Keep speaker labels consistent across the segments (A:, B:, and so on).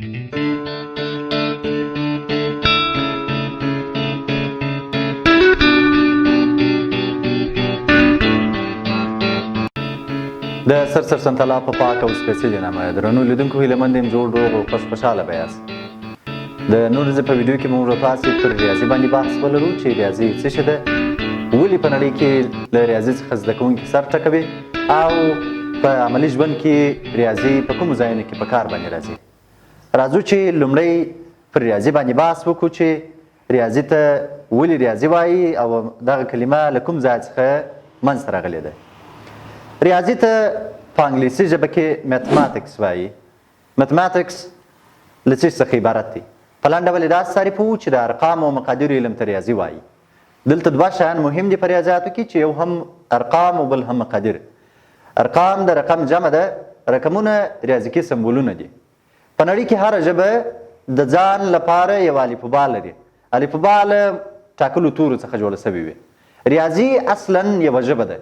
A: د سرسن تعالی په پاک او سپېڅلي نامه درنو لیدونکو هیلهمند یم جوړ روغ او خوشحاله به یاست. د نن ورځې په ویډیو کې موږ تاسې پر ریاضي باندې بحث ولرو چې ریاضي څه شی ده، ولې په نړۍ کې له ریاضي څخه زده کوونکي سر ټکوي او په عملي ژوند کې ریاضي په کومو ځایونو کې په کار باندې راځي. راځو چې لومړی پر ریاضي باندې بحث وکړو چې ریاضي ته ولې ریاضي وایي او دغه کلمه له کوم ځای څخه منځته راغلې ده. ریاضي ته په انګلیسي ژبه کې میتھماتکس وایي. میتھماتکس له څه څخه عبارت دی؟ په لنډ ډول یې داسې تعریف وو چې د ارقامو او مقادیرو علم ته ریاضي وایي. دلته دوه شیان مهم دي په ریاضیاتو کې چې یو هم ارقام او بل هم مقادیر. ارقام د رقم جمع ده، رقمونه ریاضیکي سمبولونه دي. په نړۍ کې هره ژبه د ځان لپاره یو الفبا لري. الفبا له ټاکلو تورو څخه جوړه سوې وي. ریاضي اصلا یوه ژبه ده.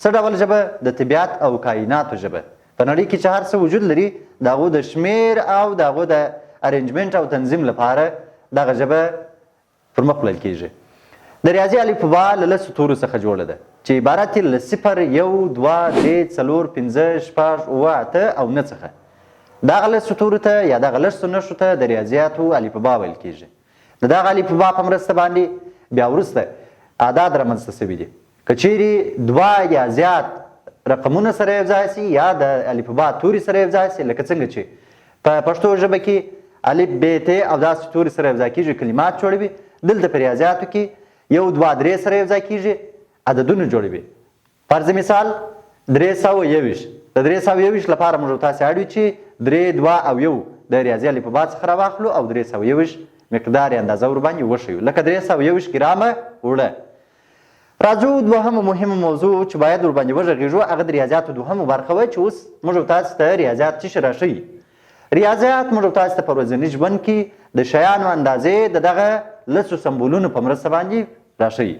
A: څه ډول ژبه؟ د طبیعت او کائناتو ژبه. په نړۍ کې چې هر څه وجود لري د هغو د شمیر او د هغو د ارینجمنټ او تنظیم لپاره دغه ژبه پر مخ وړل کیږي. د ریاضي الفبا له لسو تورو څخه جوړه ده چې عبارت یې له 0، 1، 2، 3، 4، 5، 6، 7، 8 او 9 څخه. دغه لسو تورو ته یا دغه لسو نښو ته د ریاضیاتو الفبا ویل کیږي. د دغه الفبا په مرسته باندې بیا وروسته اعداد رامنځته سوي دي. که چیرې 2 یا زیات رقمونه سره یو ځای سي یا د الفبا توري سره یو ځای سي، لکه څنګه چې په پښتو ژبه کې الف ب ت او داسې توري سره یو ځای کېږي کلمات جوړوي، دلته په ریاضیاتو کې 1، 2، 3 سره یو ځای کېږي عددونه جوړوي. فرض مثال 321. د 321 لپاره موږ تاسې اړ وي چې 3، 2 او 1 د ریاضي الفبا څخه راواخلو او 321 مقدار یې اندازه ورباندې وښیو، لکه 321 ګرامه اوړه. راځو دوهمه مهمه موضوع چې باید ورباندې وغږېږو، هغه د ریاضیاتو دوهمه برخه وه چې اوس موږ تاسو ته ریاضیات څه شی راښیي. ریاضیات موږ تاسو ته په ورځني ژوند کې د شیانو اندازې د دغه لسو سمبولونو په مرسته باندې راښیي.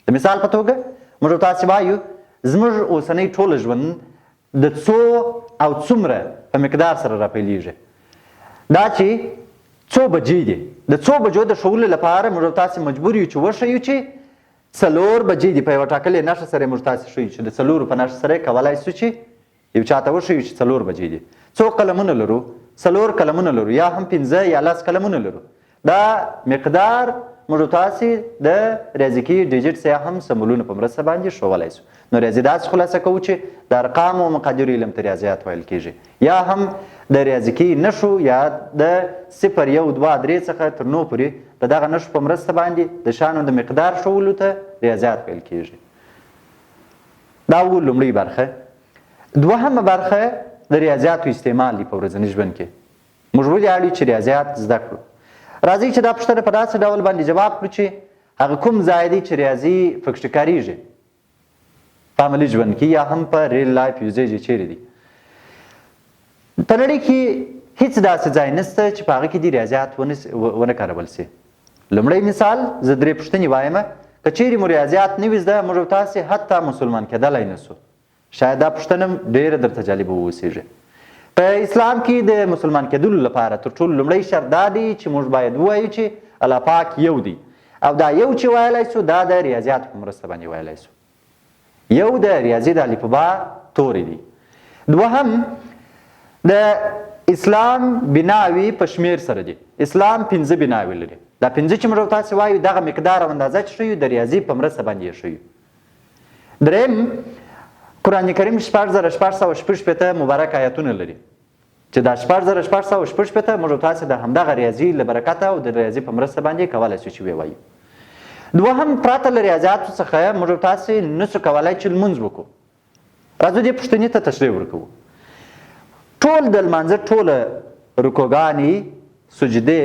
A: د مثال په توګه موږ تاسو وایو زموږ اوسنی ټول ژوند د څو او څومره په مقدار سره راپیلېږي. دا چې څو بجې دي، د څو بجو د ښوولو لپاره موږ تاسو مجبور یو چې وښیو چې 4 بجې دي. په یوه ټاکلې نښه سره موږ تاسو ښیو چې د 4 په نښه سره کولی شو چې یو چاته وښیو چې 4 بجې دي. څو قلمونه لرو؟ 4 قلمونه لرو، یا هم 5 یا 10 قلمونه لرو. دا مقدار موږ تاسو د ریاضیکي ډیجټس یا هم سمبولونو په مرسته باندې ښوولی شو. نو ریاضي داسې خلاصه کوو چې د ارقامو او مقادیرو علم ته ریاضیات ویل کیږي، یا هم د ریاضیکي نښو یا د 0، 1، 2، 3 څخه تر 9 پورې د دغه نښو په مرسته باندې د شیانو د مقدار ښوولو ته ریاضیات ویل کیږي. دا و لومړۍ برخه. دوهمه برخه د ریاضیاتو استعمال دی په ورځني ژوند کې. موږ ولې اړ یو چې ریاضیات زده کړو؟ راځئ چې دا پوښتنه په داسې ډول باندې جواب کړو چې هغه کوم ځای دی چې ریاضي پکښې کارېږي په عملي ژوند کې یا هم په ریل لایف یوزیج یې چیرې دی. په نړۍ کې هیڅ داسې ځای نشته چې په هغه کې دې ریاضیات ونه کارول سي. لومړی مثال زه 3 پوښتنې وایم. که چیرې مو ریاضیات نه وي زده، موږ تاسې حتی مسلمان کېدلی نه سو. شاید دا پوښتنه ډېره درته جالبه واوسېږي. په اسلام کې د مسلمان کېدلو لپاره تر ټولو لومړی شرط دا دی چې موږ باید ووایو چې الله پاک یو دی، او دا یو چې ویلی سو دا د ریاضیاتو په مرسته باندې ویلی سو. یو د ریاضي د الفبا توری دی. دوهم د اسلام بناوي په شمیر سره دي. اسلام 5 بناوي لري. دا 5 چې موږ تاسو وایو دغه مقدار او اندازه چې ښیو د ریاضي په مرسته باندې یې ښیو. دریم قرآن کریم 4666 مبارک آیاتونه لري چې دا 4666 موږ تاسو د همدغه ریاضي له برکته او د ریاضي په مرسته باندې کولی شو چې ووایو. دوهم پرته له ریاضیاتو څخه موږ تاسو نسو کولی چې لمونځ وکړو. راځو دې پوښتنې ته تشریح ورکوو. ټول د لمانځه ټوله رکوګانې، سجدې،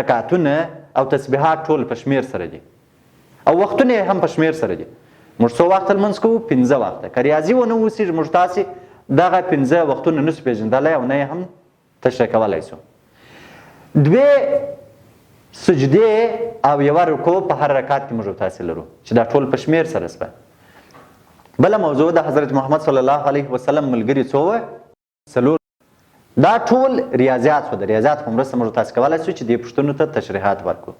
A: رکعتونه او تسبیحات ټول په شمیر سره دي او وختونه هم په شمیر سره دي. موږ څو وخته لمونځ کوو؟ 5 وخته. که ریاضي ونه اوسېږي موږ تاسې دغه 5 وختونه نسو پېژندلی او نه یې هم تشریح کولی سو. 2 سجدې او 1 رکوع په هر رکعت کې موږ تاسې لرو چې دا ټول په شمیر سره سوه. بله موضوع د حضرت محمد صلی الله علیه وسلم ملګري څو وه؟ 4. دا ټول ریاضیات شو. د ریاضیات په مرسته موږ تاسو کولی شو چې دې پوښتنو ته تشریحات ورکړو.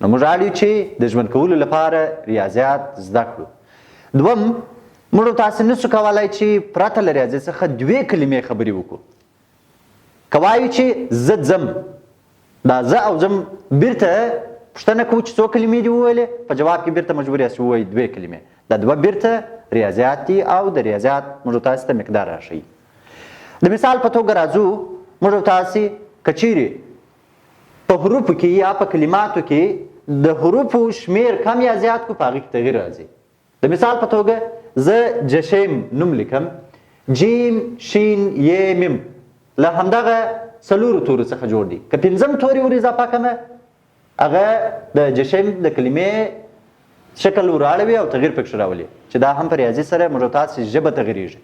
A: نو موږ اړ چې د ژوند کولو لپاره ریاضیات زده کړو. دوم، موږ تاسو نشو کولی چې پرته له ریاضي څخه 2 کلمې خبرې وکړو. که وایو چې زه ځم، دا زه او ځم بیرته پوښتنه کوو چې څو کلمې دي وویلې، په جواب کې بیرته مجبور یاست ووایي 2 کلمې. دا 2 بیرته ریاضیات دي او د ریاضیات موږ تاسو ته مقدار راښیي. د مثال په توګه راځو، موږ تاسو که چیرې په حروفو کې یا په کلماتو کې د حروفو شمیر کم یا زیات کو، په هغې کې تغیر راځي. د مثال په توګه زه جشیم نوم لیکم، جیم شین ی میم له همدغه 4 تورو څخه جوړ دي. که 5م توري ور اضافه کړمه، هغه د جشیم د کلمې شکل ور اړوي او تغیر پکښې راولي، چې دا هم په ریاضي سره موږ تاسو ژبه تغیریږي.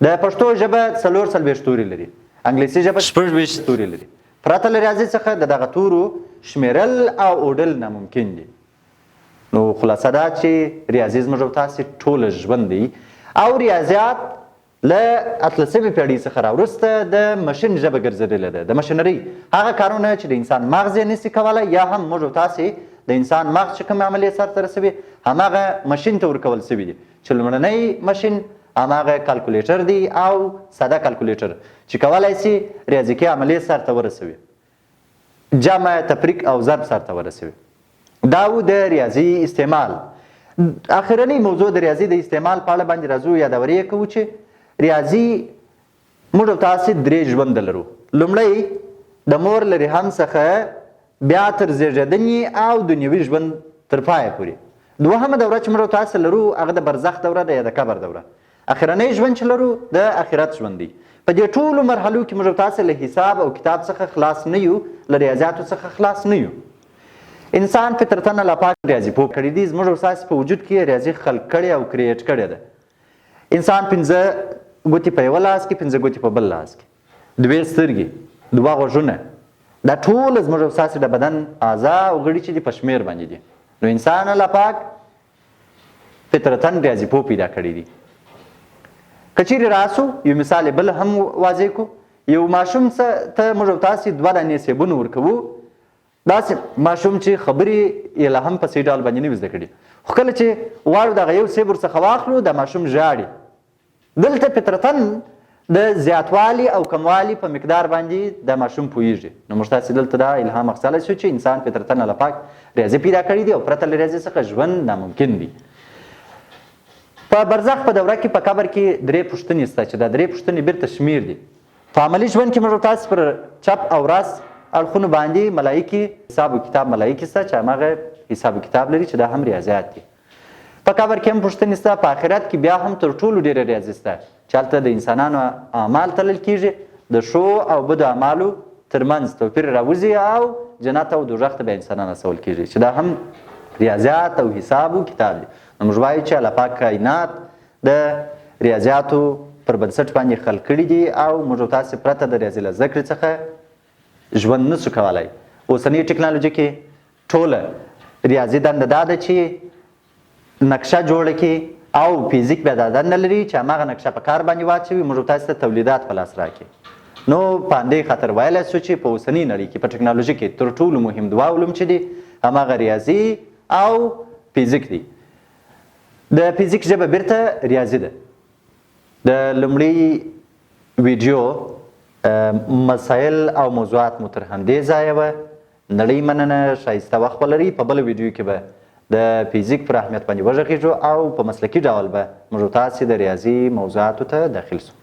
A: د پښتو ژبه 44 توري لري، انګلیسي ژبه 26 توري لري. پرته له ریاضي څخه د دغه تورو شمیرل او اوډل ناممکن دي. نو خلاصه دا چې ریاضي زموږ تاسو ټول ژوند دی او ریاضیات له 18مې پیړۍ څخه راوروسته د ماشین ژبه ګرځېدلې ده. د ماشینرۍ هغه کارونه چې د انسان مغز یې نشي کولی، یا هم موږ تاسو د انسان مغز چې کوم عملیې سرته رسوي، هماغه ماشین ته ورکول شوي دي. چې لومړنی ماشین هماغه کالکولیټر دی او ساده کالکولیټر چې کولی شي ریاضیکي عملیې سرته ورسوي، جمع، تفریق او ضرب سرته ورسوي. دا و د ریاضي استعمال. اخرنی موضوع د ریاضي د استعمال په اړه باندې راځو. یادوري یې کوو چې ریاضي موږ تاسو 3 ژوند لرو. لومړی د مور له رحم څخه بیا تر زیږېدنې او دنیوي ژوند تر پایه پورې. دوهمه دوره چې موږ تاسو لرو هغه د برزخ دوره ده یا د قبر دوره. اخرنی ژوند چې لرو د آخرت ژوند دی. په دې ټولو مرحلو کې موږ تاسو له حساب او کتاب څخه خلاص نه یو، له ریاضیاتو څخه خلاص نه یو. انسان فطرتاً الله پاک ریاضي پوه کړی دی. زموږ تاسو په وجود کې ریاضي خلق کړې او کریټ کړې ده. انسان 5 ګوتې په یوه لاس کې، 5 ګوتې په بل لاس کې، 2 سترګې، 2 غوږونه، دا ټول زموږ تاسو د بدن اعضا او غړي چې دي په شمیر باندې دي. نو انسان الله پاک فطرتاً ریاضي پوه پیدا کړی دی. که چیرې راسو یو مثال بل هم واضح کو. یو ماشوم ته موږ تاسو 2 دانې سیبونه ورکوو. داسې ماشوم چې خبرې یې لا هم په صحیح ډول باندې نه وي زده کړي، خو کله چې غواړو دغه یو سیب ورڅخه واخلو، د ماشوم ژاړي. دلته فطرتاً د زیاتوالي او کموالي په مقدار باندې د ماشوم پوهیږي. نو موږ تاسو دلته دا الهام اخیستلی شو چې انسان فطرتاً الله پاک ریاضي پیدا کړی دی او پرته له ریاضي څخه ژوند ناممکن دی. په برزخ په دوره کې په قبر کې 3 پوښتنې شته چې دا 3 پوښتنې بیرته شمیر دي. په عملي ژوند کې موږ تاسو پر چپ او راست اړخونو باندې ملایکې حساب و کتاب ملایکې شته چې هماغه حساب و کتاب لري چې دا هم ریاضیات دي. په قبر کې هم پوښتنې شته. په آخرت کې بیا هم تر ټولو ډېره ریاضي شته چې هلته د انسانانو اعمال تلل کېږي، د ښو او بدو اعمالو ترمنځ توپیر راوځي او جنت او دوزخ ته بیا انسانان رسول کېږي چې دا هم ریاضیات او حساب و کتاب دي. نو موږ وایو چې الله پاک کائنات د ریاضیاتو پر بنسټ باندې خلق کړي دي او موږ تاسو پرته د ریاضي له زده کړې څخه ژوند نشو کولی. اوسنۍ ټکنالوژي کې ټوله ریاضي دنده دا ده چې نقشه جوړه کړي او فزیک بیا دا دنده لري چې هماغه نقشه په کار باندې واچوي، موږ تاسو ته تولیدات په لاس راکړي. نو په همدې خاطر ویلی شو چې په اوسنۍ نړۍ کې په ټکنالوژي کې تر ټولو مهم 2 علوم چې دي هماغه ریاضي او فزیک دي. د فزیک ژبه بیرته ریاضي ده. د لومړي ویډیو مسایل او موضوعات مو تر همدې ځایه وه. نړۍ مننه، ښایسته وخت ولرئ. په بله ویډیو کې به د فزیک پر اهمیت باندې وغږیږو او په مسلکي ډول به موږ تاسې د ریاضي موضوعاتو ته داخل شو.